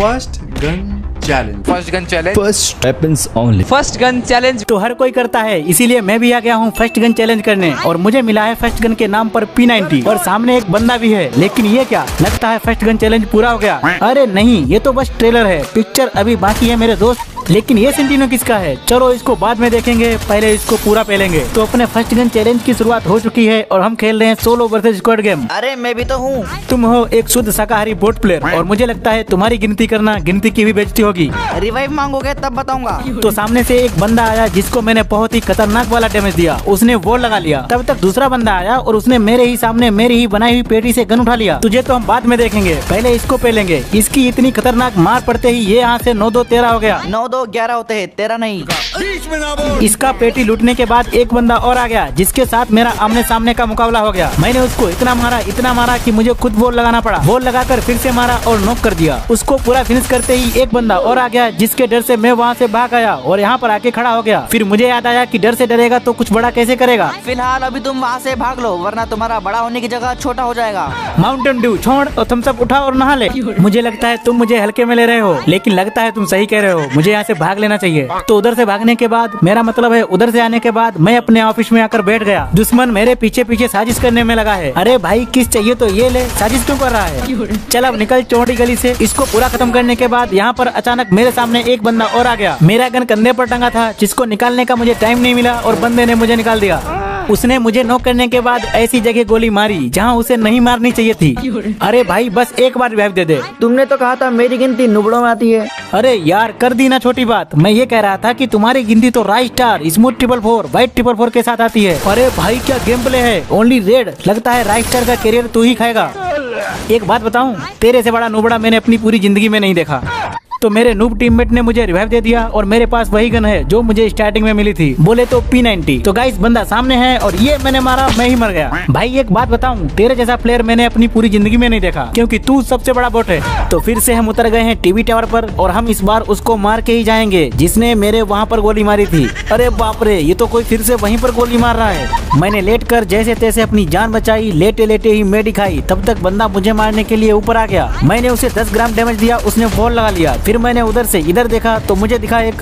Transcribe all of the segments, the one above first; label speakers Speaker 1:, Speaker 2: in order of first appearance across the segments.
Speaker 1: First gun challenge.
Speaker 2: First gun challenge,
Speaker 3: first weapons only.
Speaker 2: First gun challenge
Speaker 4: तो हर कोई करता है, इसीलिए मैं भी आ गया हूँ फर्स्ट गन चैलेंज करने। और मुझे मिला है फर्स्ट गन के नाम पर P90 और सामने एक बंदा भी है। लेकिन ये क्या, लगता है फर्स्ट गन चैलेंज पूरा हो गया। अरे नहीं, ये तो बस ट्रेलर है, पिक्चर अभी बाकी है मेरे दोस्त। लेकिन ये सेंटिनो किसका है, चलो इसको बाद में देखेंगे, पहले इसको पूरा पेलेंगे। तो अपने फर्स्ट गन चैलेंज की शुरुआत हो चुकी है और हम खेल रहे हैं सोलो वर्सेस स्क्वाड गेम।
Speaker 5: अरे मैं भी तो हूँ।
Speaker 4: तुम हो एक शुद्ध शाकाहारी बोट प्लेयर और मुझे लगता है तुम्हारी गिनती करना गिनती की भी बेइज्जती होगी।
Speaker 5: रिवाइव मांगोगे तब बताऊंगा।
Speaker 4: तो सामने से एक बंदा आया जिसको मैंने बहुत ही खतरनाक वाला डैमेज दिया, उसने वॉल लगा लिया। तब तक दूसरा बंदा आया और उसने मेरे ही सामने मेरी ही बनाई हुई पेटी से गन उठा लिया। तुझे तो हम बाद में देखेंगे, पहले इसको पेलेंगे। इसकी इतनी खतरनाक मार पड़ते ही ये यहाँ से 9-2-13 हो गया।
Speaker 5: 9-2-11 होते हैं, 13 नहीं।
Speaker 4: इसका पेटी लूटने के बाद एक बंदा और आ गया जिसके साथ मेरा आमने सामने का मुकाबला हो गया। मैंने उसको इतना मारा कि मुझे खुद वॉल लगाना पड़ा। वॉल लगाकर फिर से मारा और नॉक कर दिया। उसको पूरा फिनिश करते ही एक बंदा और आ गया जिसके डर से मैं वहाँ से भाग आया और यहाँ पर आके खड़ा हो गया। फिर मुझे याद आया कि डर से डरेगा तो कुछ बड़ा कैसे करेगा।
Speaker 5: फिलहाल अभी तुम वहाँ से भाग लो, वरना तुम्हारा बड़ा होने की जगह छोटा हो जाएगा।
Speaker 4: माउंटेन ड्यू छोड़ और थम्स अप उठा और नहा ले। मुझे लगता है तुम मुझे हल्के में ले रहे हो, लेकिन लगता है तुम सही कह रहे हो, मुझे यहाँ से भाग लेना चाहिए। तो उधर से भागने के बाद, मेरा मतलब है उधर से आने के बाद, मैं अपने ऑफिस में आकर बैठ गया। दुश्मन मेरे पीछे पीछे साजिश करने में लगा है। अरे भाई किस चाहिए तो ये ले, साजिश क्यों कर रहा है। चल अब निकल चौड़ी गली से। इसको पूरा खत्म करने के बाद यहाँ पर अचानक मेरे सामने एक बंदा और आ गया। मेरा गन कंधे पर टंगा था जिसको निकालने का मुझे टाइम नहीं मिला और बंदे ने मुझे निकाल दिया। उसने मुझे नॉक करने के बाद ऐसी जगह गोली मारी जहाँ उसे नहीं मारनी चाहिए थी। अरे भाई बस एक बार रिवाइव दे दे।
Speaker 5: तुमने तो कहा था मेरी गिनती नुबड़ों में आती है।
Speaker 4: अरे यार कर दी ना छोटी बात। मैं ये कह रहा था कि तुम्हारी गिनती तो राइट स्टार, स्मूथ 444, व्हाइट 444 के साथ आती है। अरे भाई क्या गेम प्ले है, ओनली रेड। लगता है राइट स्टार का करियर तू ही खाएगा। एक बात बताऊं, तेरे से बड़ा नुबड़ा मैंने अपनी पूरी जिंदगी में नहीं देखा। तो मेरे नूब टीममेट ने मुझे रिवाइव दे दिया और मेरे पास वही गन है जो मुझे स्टार्टिंग में मिली थी, बोले तो P90। तो गाइस बंदा सामने है और ये मैंने मारा, मैं ही मर गया। भाई एक बात बताऊं, तेरे जैसा प्लेयर मैंने अपनी पूरी जिंदगी में नहीं देखा, क्योंकि तू सबसे बड़ा बोट है। तो फिर से हम उतर गए हैं टीवी टावर पर और हम इस बार उसको मार के ही जाएंगे जिसने मेरे वहाँ पर गोली मारी थी। अरे बाप रे, ये तो कोई फिर से वहीं पर गोली मार रहा है। मैंने लेट कर जैसे तैसे अपनी जान बचाई, लेटे लेटे ही मेडी खाई। तब तक बंदा मुझे मारने के लिए ऊपर आ गया। मैंने उसे 10 ग्राम डैमेज दिया, उसने वॉल लगा लिया। फिर मैंने उधर से इधर देखा तो मुझे दिखा एक,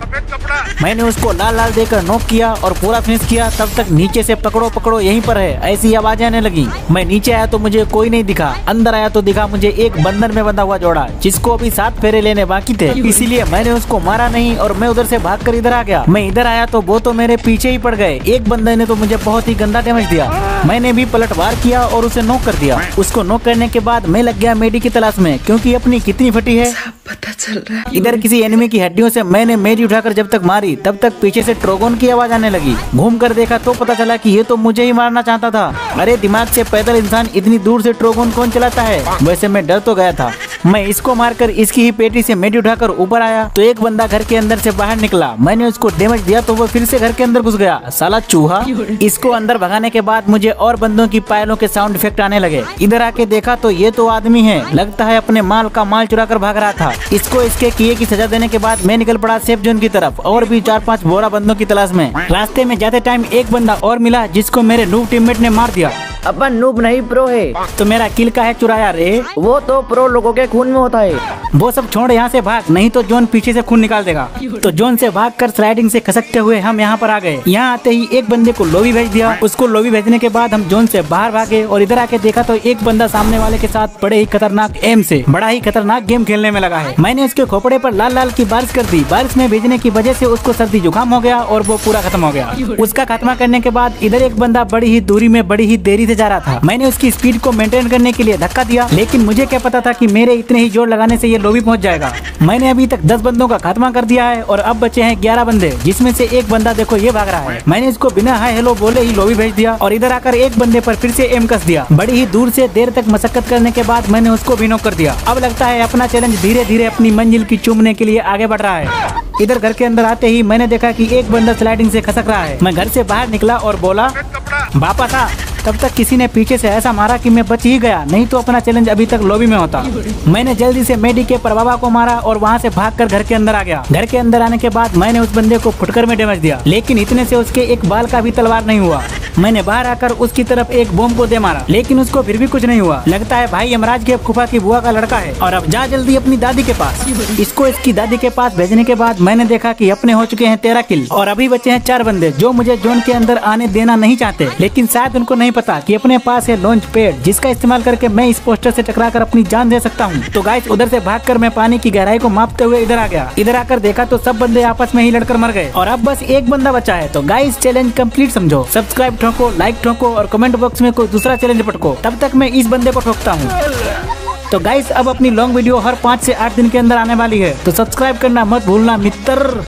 Speaker 4: मैंने उसको लाल लाल देकर नॉक किया और पूरा फिनिश किया। तब तक नीचे से पकड़ो पकड़ो यहीं पर है ऐसी आवाजें आने लगी। मैं नीचे आया तो मुझे कोई नहीं दिखा, अंदर आया तो दिखा मुझे एक बंधन में बंधा हुआ जोड़ा जिसको अभी 7 फेरे लेने बाकी थे। इसीलिए मैंने उसको मारा नहीं और मैं उधर से भागकर इधर आ गया। मैं इधर आया तो वो तो मेरे पीछे ही पड़ गए। एक बंदे ने तो मुझे बहुत ही गंदा डैमेज दिया। मैंने भी पलटवार किया और उसे नॉक कर दिया। उसको नॉक करने के बाद मैं लग गया मेडी की तलाश में, क्योंकि अपनी कितनी फटी है
Speaker 5: पता चल रहा है।
Speaker 4: इधर किसी एनिमी की हड्डियों से मैंने मेडी उठाकर जब तक मारी तब तक पीछे से ट्रोगोन की आवाज आने लगी। घूम कर देखा तो पता चला कि ये तो मुझे ही मारना चाहता था। अरे दिमाग से पैदल इंसान इतनी दूर से ट्रोगोन कौन चलाता है। वैसे मैं डर तो गया था। मैं इसको मारकर इसकी ही पेटी से मेडी उठाकर ऊपर आया तो एक बंदा घर के अंदर से बाहर निकला। मैंने उसको डैमेज दिया तो वो फिर से घर के अंदर घुस गया, साला चूहा। इसको अंदर भगाने के बाद मुझे और बंदों की पायलों के साउंड इफेक्ट आने लगे। इधर आके देखा तो ये तो आदमी है, लगता है अपने माल का माल चुरा कर भाग रहा था। इसको इसके किए की सजा देने के बाद मैं निकल पड़ा सेफ जोन की तरफ और भी 4-5 बोरा बंदों की तलाश में। रास्ते में जाते टाइम एक बंदा और मिला जिसको मेरे नूब टीममेट ने मार दिया।
Speaker 5: अपन नूब नहीं प्रो है।
Speaker 4: तो मेरा किल का है चुराया रे,
Speaker 5: वो तो प्रो लोगों के खून में होता है।
Speaker 4: वो सब छोड़ यहाँ से भाग, नहीं तो जोन पीछे से खून निकाल देगा। तो जोन से भागकर स्लाइडिंग से खसकते हुए हम यहाँ पर आ गए। यहाँ आते ही एक बंदे को लॉबी भेज दिया। उसको लॉबी भेजने के बाद हम जोन से बाहर भागे और इधर आके देखा तो एक बंदा सामने वाले के साथ बड़े ही खतरनाक एम से बड़ा ही खतरनाक गेम खेलने में लगा है। मैंने उसके खोपड़े पर लाल लाल की बारिश कर दी। बारिश में भेजने की वजह से उसको सर्दी जुकाम हो गया और वो पूरा खत्म हो गया। उसका खात्मा करने के बाद इधर एक बंदा बड़ी ही दूरी में बड़ी ही देरी से जा रहा था। मैंने उसकी स्पीड को मेंटेन करने के लिए धक्का दिया, लेकिन मुझे क्या पता था कि मेरे इतने ही जोर लगाने से ये लॉबी पहुंच जाएगा। मैंने अभी तक 10 बंदों का खात्मा कर दिया है और अब बचे हैं 11 बंदे, जिसमें से एक बंदा देखो ये भाग रहा है। मैंने इसको बिना हाय हेलो बोले ही लॉबी भेज दिया और इधर आकर एक बंदे पर फिर से एम कस दिया। बड़ी ही दूर से देर तक मशक्कत करने के बाद मैंने उसको भी नॉक कर दिया। अब लगता है अपना चैलेंज धीरे धीरे अपनी मंजिल की चूमने के लिए आगे बढ़ रहा है। इधर घर के अंदर आते ही मैंने देखा कि एक बंदा स्लाइडिंग से खसक रहा है। मैं घर से बाहर निकला और बोला वापस आ। तब तक किसी ने पीछे से ऐसा मारा कि मैं बच ही गया, नहीं तो अपना चैलेंज अभी तक लॉबी में होता। मैंने जल्दी से मेडी के प्रभावा को मारा और वहाँ से भागकर घर के अंदर आ गया। घर के अंदर आने के बाद मैंने उस बंदे को फुटकर में डैमेज दिया, लेकिन इतने से उसके एक बाल का भी तलवार नहीं हुआ। मैंने बाहर आकर उसकी तरफ एक बॉम्ब को दे मारा, लेकिन उसको फिर भी कुछ नहीं हुआ। लगता है भाई यमराज के फूफा की बुआ का लड़का है। और अब जा जल्दी अपनी दादी के पास। इसको इसकी दादी के पास भेजने के बाद मैंने देखा कि अपने हो चुके हैं 13 किल और अभी बचे हैं 4 बंदे जो मुझे जोन के अंदर आने देना नहीं चाहते। लेकिन शायद उनको नहीं पता कि अपने पास है लॉन्च पैड, जिसका इस्तेमाल करके मैं इस पोस्टर से टकराकर अपनी जान दे सकता हूँ। तो गाइस उधर से भागकर मैं पानी की गहराई को मापते हुए इधर आ गया। इधर आकर देखा तो सब बंदे आपस में ही लड़कर मर गए और अब बस एक बंदा बचा है। तो गाइस चैलेंज कंप्लीट समझो, सब्सक्राइब ठोको, लाइक ठोको और कमेंट बॉक्स में कोई दूसरा चैलेंज पटको। तब तक मैं इस बंदे को ठोकता हूँ। तो गाइस अब अपनी लॉन्ग वीडियो हर 5 से 8 दिन के अंदर आने वाली है, तो सब्सक्राइब करना मत भूलना मित्र।